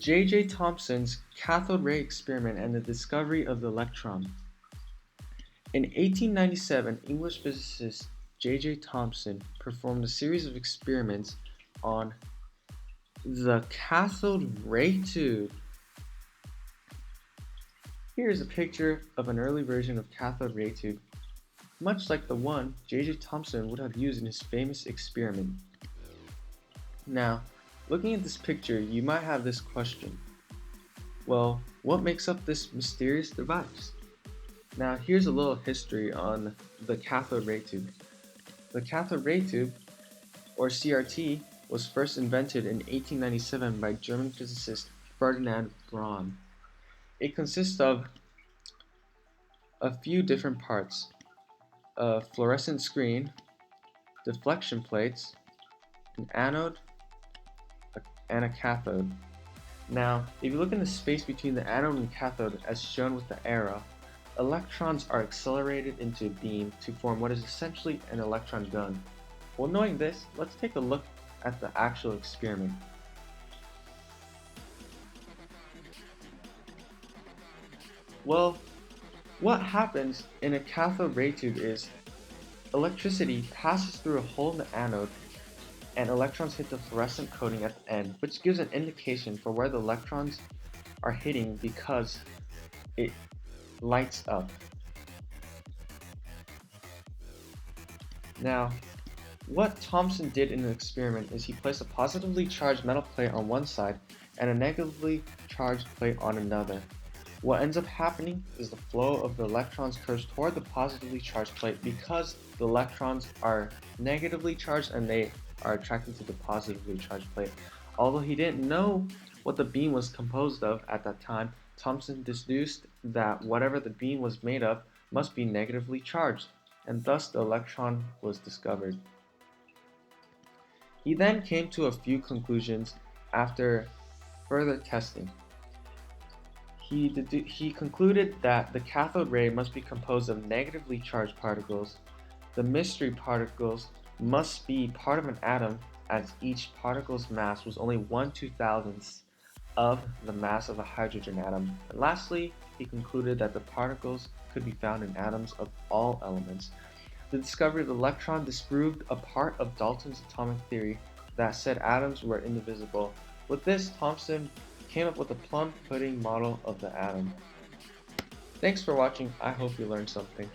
J. Thomson's cathode ray experiment and the discovery of the electron. In 1897, English physicist J. Thomson performed a series of experiments on the cathode ray tube. Here is a picture of an early version of cathode ray tube, much like the one J. Thomson would have used in his famous experiment. Now, looking at this picture, you might have this question. Well, what makes up this mysterious device? Now, here's a little history on the cathode ray tube. The cathode ray tube, or CRT, was first invented in 1897 by German physicist Ferdinand Braun. It consists of a few different parts: a fluorescent screen, deflection plates, an anode, and a cathode. Now, if you look in the space between the anode and cathode as shown with the arrow, electrons are accelerated into a beam to form what is essentially an electron gun. Well, knowing this, let's take a look at the actual experiment. Well, what happens in a cathode ray tube is electricity passes through a hole in the anode and electrons hit the fluorescent coating at the end, which gives an indication for where the electrons are hitting because it lights up. Now, what Thomson did in the experiment is he placed a positively charged metal plate on one side and a negatively charged plate on another. What ends up happening is the flow of the electrons curves toward the positively charged plate because the electrons are negatively charged and they are attracted to the positively charged plate. Although he didn't know what the beam was composed of at that time, Thomson deduced that whatever the beam was made of must be negatively charged, and thus the electron was discovered. He then came to a few conclusions after further testing. He concluded that the cathode ray must be composed of negatively charged particles. The mystery particles must be part of an atom, as each particle's mass was only 1/2000th of the mass of a hydrogen atom. And lastly, he concluded that the particles could be found in atoms of all elements. The discovery of the electron disproved a part of Dalton's atomic theory that said atoms were indivisible. With this, Thomson came up with a plum pudding model of the atom. Thanks for watching. I hope you learned something.